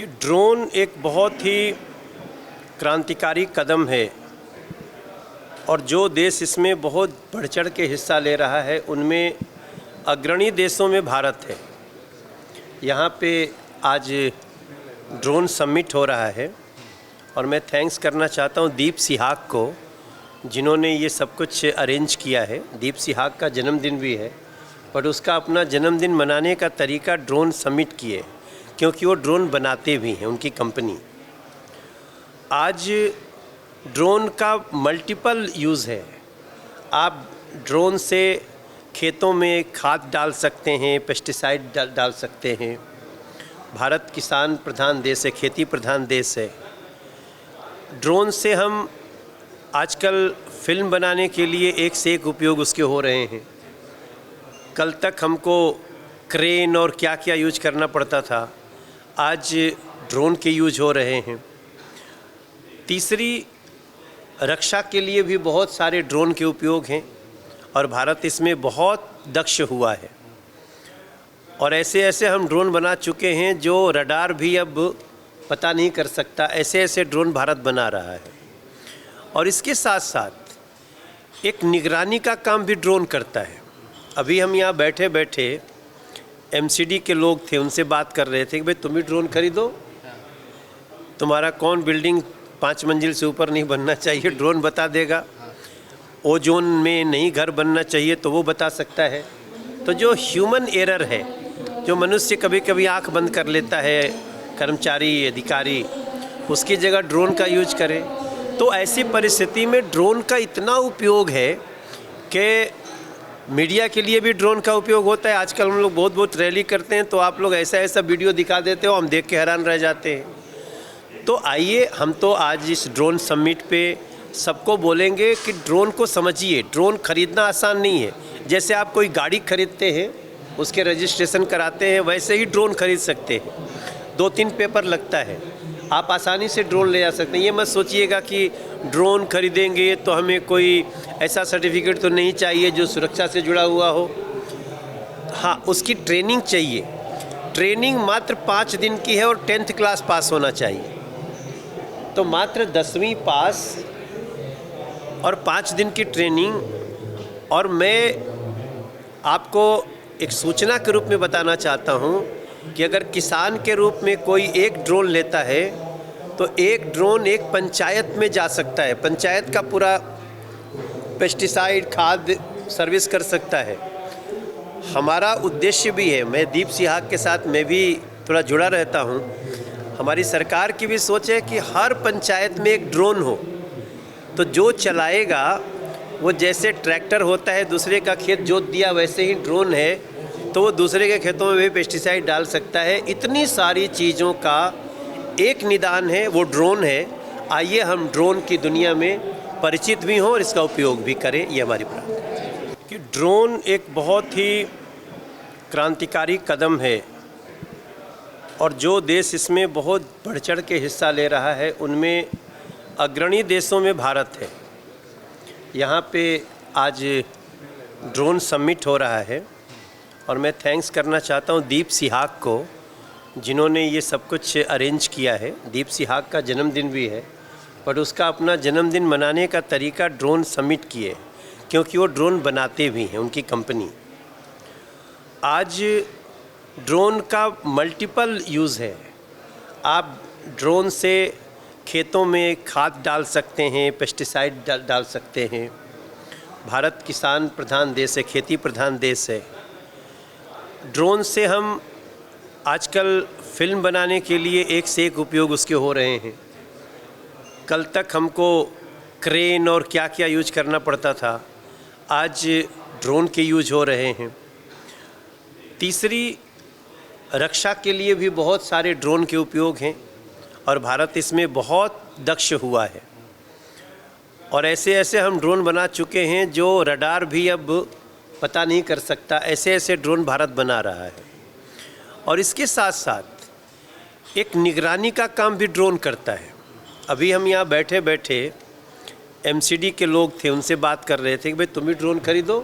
कि ड्रोन एक बहुत ही क्रांतिकारी कदम है और जो देश इसमें बहुत बढ़ चढ़ के हिस्सा ले रहा है उनमें अग्रणी देशों में भारत है। यहाँ पे आज ड्रोन समिट हो रहा है और मैं थैंक्स करना चाहता हूँ दीप सिहाग को, जिन्होंने ये सब कुछ अरेंज किया है। दीप सिहाग का जन्मदिन भी है, पर उसका अपना जन्मदिन मनाने का तरीका ड्रोन समिट किए, क्योंकि वो ड्रोन बनाते भी हैं, उनकी कंपनी। आज ड्रोन का मल्टीपल यूज़ है। आप ड्रोन से खेतों में खाद डाल सकते हैं, पेस्टिसाइड डाल सकते हैं। भारत किसान प्रधान देश है, खेती प्रधान देश है। ड्रोन से हम आजकल फिल्म बनाने के लिए एक से एक उपयोग उसके हो रहे हैं। कल तक हमको क्रेन और क्या क्या यूज करना पड़ता था, आज ड्रोन के यूज हो रहे हैं। तीसरी, रक्षा के लिए भी बहुत सारे ड्रोन के उपयोग हैं और भारत इसमें बहुत दक्ष हुआ है। और ऐसे ऐसे हम ड्रोन बना चुके हैं जो रडार भी अब पता नहीं कर सकता, ऐसे ऐसे ड्रोन भारत बना रहा है। और इसके साथ साथ एक निगरानी का काम भी ड्रोन करता है। अभी हम यहाँ बैठे बैठे एमसीडी के लोग थे, उनसे बात कर रहे थे कि भाई तुम भी ड्रोन खरीदो, तुम्हारा कौन बिल्डिंग 5 मंजिल से ऊपर नहीं बनना चाहिए, ड्रोन बता देगा। ओजोन में नहीं घर बनना चाहिए तो वो बता सकता है। तो जो ह्यूमन एरर है, जो मनुष्य कभी कभी आंख बंद कर लेता है, कर्मचारी अधिकारी, उसकी जगह ड्रोन का यूज करें। तो ऐसी परिस्थिति में ड्रोन का इतना उपयोग है कि मीडिया के लिए भी ड्रोन का उपयोग होता है। आजकल हम लोग बहुत रैली करते हैं तो आप लोग ऐसा ऐसा वीडियो दिखा देते हो, हम देख के हैरान रह जाते हैं। तो आइए, हम तो आज इस ड्रोन समिट पे सबको बोलेंगे कि ड्रोन को समझिए। ड्रोन खरीदना आसान नहीं है। जैसे आप कोई गाड़ी खरीदते हैं, उसके रजिस्ट्रेशन कराते हैं, वैसे ही ड्रोन खरीद सकते हैं। 2-3 पेपर लगता है, आप आसानी से ड्रोन ले जा सकते हैं। ये मत सोचिएगा कि ड्रोन खरीदेंगे तो हमें कोई ऐसा सर्टिफिकेट तो नहीं चाहिए जो सुरक्षा से जुड़ा हुआ हो। हाँ, उसकी ट्रेनिंग चाहिए। ट्रेनिंग मात्र 5 दिन की है और 10th क्लास पास होना चाहिए। तो मात्र 10वीं पास और 5 दिन की ट्रेनिंग। और मैं आपको एक सूचना के रूप में बताना चाहता हूँ कि अगर किसान के रूप में कोई एक ड्रोन लेता है तो एक ड्रोन एक पंचायत में जा सकता है, पंचायत का पूरा पेस्टिसाइड खाद सर्विस कर सकता है। हमारा उद्देश्य भी है, मैं दीप सिहाग के साथ मैं भी थोड़ा जुड़ा रहता हूँ। हमारी सरकार की भी सोच है कि हर पंचायत में एक ड्रोन हो, तो जो चलाएगा वो जैसे ट्रैक्टर होता है दूसरे का खेत जोत दिया, वैसे ही ड्रोन है तो वो दूसरे के खेतों में भी पेस्टिसाइड डाल सकता है। इतनी सारी चीज़ों का एक निदान है, वो ड्रोन है। आइए हम ड्रोन की दुनिया में परिचित भी हों और इसका उपयोग भी करें, ये हमारी प्रार्थना है। कि ड्रोन एक बहुत ही क्रांतिकारी कदम है और जो देश इसमें बहुत बढ़ चढ़ के हिस्सा ले रहा है उनमें अग्रणी देशों में भारत है। यहाँ पे आज ड्रोन समिट हो रहा है और मैं थैंक्स करना चाहता हूँ दीप सिहाग को, जिन्होंने ये सब कुछ अरेंज किया है। दीप सिहाग का जन्मदिन भी है, पर उसका अपना जन्मदिन मनाने का तरीका ड्रोन समिट किए, क्योंकि वो ड्रोन बनाते भी हैं, उनकी कंपनी। आज ड्रोन का मल्टीपल यूज़ है। आप ड्रोन से खेतों में खाद डाल सकते हैं, पेस्टिसाइड डाल सकते हैं। भारत किसान प्रधान देश है, खेती प्रधान देश है। ड्रोन से हम आजकल फिल्म बनाने के लिए एक से एक उपयोग उसके हो रहे हैं। कल तक हमको क्रेन और क्या क्या यूज करना पड़ता था, आज ड्रोन के यूज हो रहे हैं। तीसरी, रक्षा के लिए भी बहुत सारे ड्रोन के उपयोग हैं और भारत इसमें बहुत दक्ष हुआ है। और ऐसे ऐसे हम ड्रोन बना चुके हैं जो रडार भी अब पता नहीं कर सकता, ऐसे ऐसे ड्रोन भारत बना रहा है। और इसके साथ साथ एक निगरानी का काम भी ड्रोन करता है। अभी हम यहाँ बैठे बैठे एमसीडी के लोग थे, उनसे बात कर रहे थे कि भाई तुम भी ड्रोन खरीदो,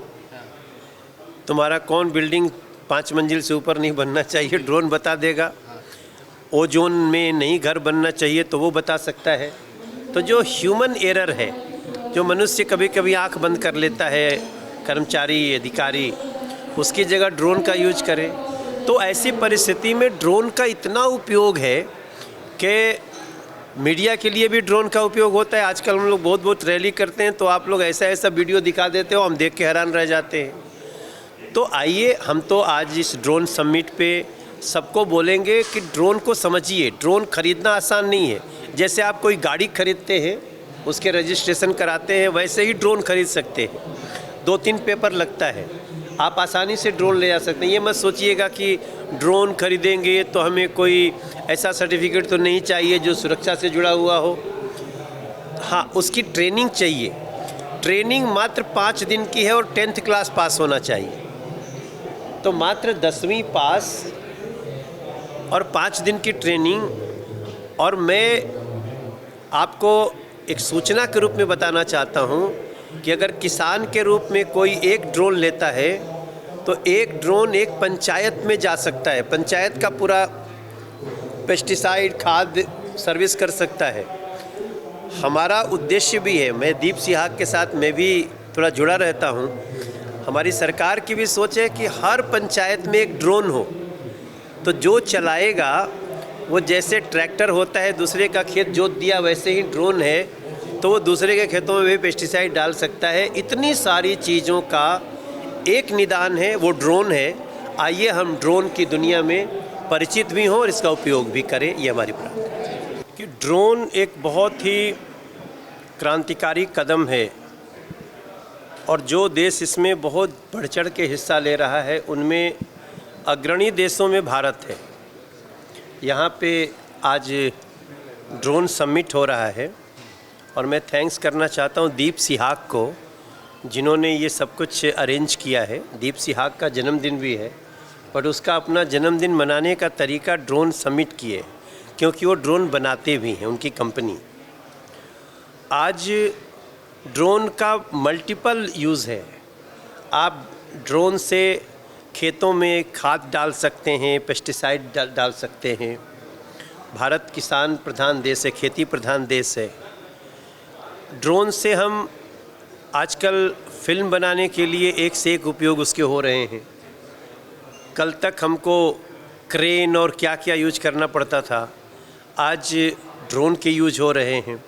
तुम्हारा कौन बिल्डिंग 5 मंजिल से ऊपर नहीं बनना चाहिए, ड्रोन बता देगा। ओजोन में नहीं घर बनना चाहिए तो वो बता सकता है। तो जो ह्यूमन एरर है, जो मनुष्य कभी कभी आंख बंद कर लेता है, कर्मचारी अधिकारी, उसकी जगह ड्रोन का यूज करें। तो ऐसी परिस्थिति में ड्रोन का इतना उपयोग है कि मीडिया के लिए भी ड्रोन का उपयोग होता है। आजकल हम लोग बहुत रैली करते हैं तो आप लोग ऐसा वीडियो दिखा देते हो, हम देख के हैरान रह जाते हैं। तो आइए हम तो आज इस ड्रोन समिट पे सबको बोलेंगे कि ड्रोन को समझिए। ड्रोन खरीदना आसान नहीं है। जैसे आप कोई गाड़ी खरीदते हैं, उसके रजिस्ट्रेशन कराते हैं, वैसे ही ड्रोन खरीद सकते हैं। 2-3 पेपर लगता है, आप आसानी से ड्रोन ले जा सकते हैं। ये मत सोचिएगा कि ड्रोन खरीदेंगे तो हमें कोई ऐसा सर्टिफिकेट तो नहीं चाहिए जो सुरक्षा से जुड़ा हुआ हो। हाँ, उसकी ट्रेनिंग चाहिए। ट्रेनिंग मात्र 5 दिन की है और 10th क्लास पास होना चाहिए। तो मात्र 10वीं पास और 5 दिन की ट्रेनिंग। और मैं आपको एक सूचना के रूप में बताना चाहता हूँ कि अगर किसान के रूप में कोई एक ड्रोन लेता है तो एक ड्रोन एक पंचायत में जा सकता है, पंचायत का पूरा पेस्टिसाइड खाद सर्विस कर सकता है। हमारा उद्देश्य भी है, मैं दीप सिहाग के साथ मैं भी थोड़ा जुड़ा रहता हूँ। हमारी सरकार की भी सोच है कि हर पंचायत में एक ड्रोन हो, तो जो चलाएगा वो जैसे ट्रैक्टर होता है दूसरे का खेत जोत दिया, वैसे ही ड्रोन है तो वो दूसरे के खेतों में भी पेस्टिसाइड डाल सकता है। इतनी सारी चीज़ों का एक निदान है, वो ड्रोन है। आइए हम ड्रोन की दुनिया में परिचित भी हों और इसका उपयोग भी करें, ये हमारी प्रार्थना है। कि ड्रोन एक बहुत ही क्रांतिकारी कदम है और जो देश इसमें बहुत बढ़ चढ़ के हिस्सा ले रहा है उनमें अग्रणी देशों में भारत है। यहाँ पे आज ड्रोन समिट हो रहा है और मैं थैंक्स करना चाहता हूँ दीप सिहाग को, जिन्होंने ये सब कुछ अरेंज किया है। दीप सिहाग का जन्मदिन भी है, बट उसका अपना जन्मदिन मनाने का तरीका ड्रोन समिट की है, क्योंकि वो ड्रोन बनाते भी हैं, उनकी कंपनी। आज ड्रोन का मल्टीपल यूज़ है। आप ड्रोन से खेतों में खाद डाल सकते हैं, पेस्टिसाइड डाल सकते हैं। भारत किसान प्रधान देश है, खेती प्रधान देश है। ड्रोन से हम आजकल फिल्म बनाने के लिए एक से एक उपयोग उसके हो रहे हैं। कल तक हमको क्रेन और क्या क्या यूज करना पड़ता था, आज ड्रोन के यूज हो रहे हैं।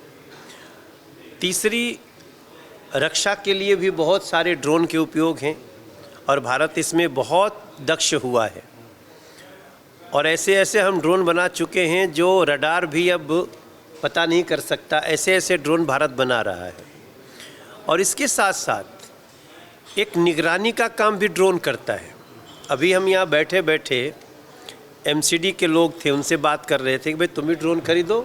तीसरी, रक्षा के लिए भी बहुत सारे ड्रोन के उपयोग हैं और भारत इसमें बहुत दक्ष हुआ है। और ऐसे हम ड्रोन बना चुके हैं जो रडार भी अब पता नहीं कर सकता, ऐसे ड्रोन भारत बना रहा है। और इसके साथ साथ एक निगरानी का काम भी ड्रोन करता है। अभी हम यहाँ बैठे बैठे एमसीडी के लोग थे, उनसे बात कर रहे थे कि भाई तुम भी ड्रोन खरीदो,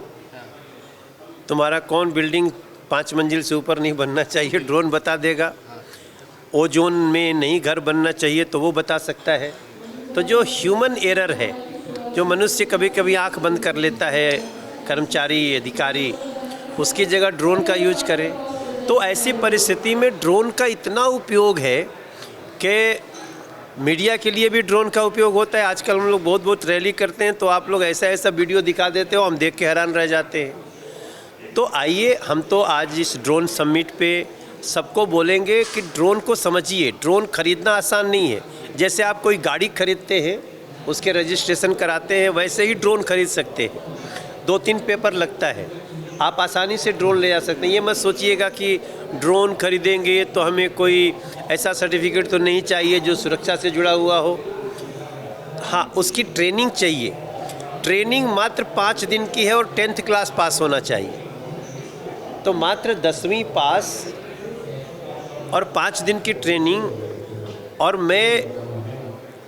तुम्हारा कौन बिल्डिंग 5 मंजिल से ऊपर नहीं बनना चाहिए, ड्रोन बता देगा। ओजोन में नहीं घर बनना चाहिए तो वो बता सकता है। तो जो ह्यूमन एरर है, जो मनुष्य कभी कभी आंख बंद कर लेता है, कर्मचारी अधिकारी, उसकी जगह ड्रोन का यूज करें। तो ऐसी परिस्थिति में ड्रोन का इतना उपयोग है कि मीडिया के लिए भी ड्रोन का उपयोग होता है। आजकल हम लोग बहुत रैली करते हैं तो आप लोग ऐसा वीडियो दिखा देते हो, हम देख के हैरान रह जाते हैं। तो आइए हम तो आज इस ड्रोन समिट पे सबको बोलेंगे कि ड्रोन को समझिए। ड्रोन खरीदना आसान नहीं है। जैसे आप कोई गाड़ी खरीदते हैं, उसके रजिस्ट्रेशन कराते हैं, वैसे ही ड्रोन खरीद सकते हैं। 2-3 पेपर लगता है, आप आसानी से ड्रोन ले जा सकते हैं। ये मत सोचिएगा कि ड्रोन खरीदेंगे तो हमें कोई ऐसा सर्टिफिकेट तो नहीं चाहिए जो सुरक्षा से जुड़ा हुआ हो। हाँ, उसकी ट्रेनिंग चाहिए। ट्रेनिंग मात्र 5 दिन की है और 10th क्लास पास होना चाहिए। तो मात्र 10वीं पास और 5 दिन की ट्रेनिंग। और मैं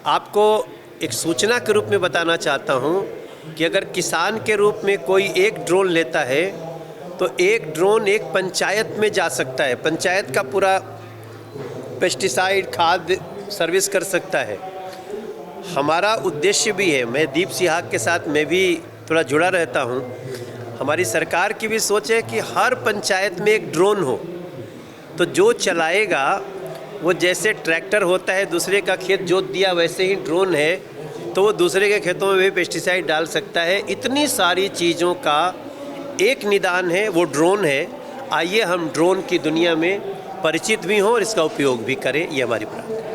आपको एक सूचना के रूप में बताना चाहता हूँ कि अगर किसान के रूप में कोई एक ड्रोन लेता है तो एक ड्रोन एक पंचायत में जा सकता है, पंचायत का पूरा पेस्टिसाइड खाद सर्विस कर सकता है। हमारा उद्देश्य भी है, मैं दीप सिहाग के साथ मैं भी थोड़ा जुड़ा रहता हूँ। हमारी सरकार की भी सोच है कि हर पंचायत में एक ड्रोन हो, तो जो चलाएगा वो जैसे ट्रैक्टर होता है दूसरे का खेत जोत दिया, वैसे ही ड्रोन है तो वो दूसरे के खेतों में भी पेस्टिसाइड डाल सकता है। इतनी सारी चीज़ों का एक निदान है, वो ड्रोन है। आइए हम ड्रोन की दुनिया में परिचित भी हों और इसका उपयोग भी करें, ये हमारी प्रार्थना है।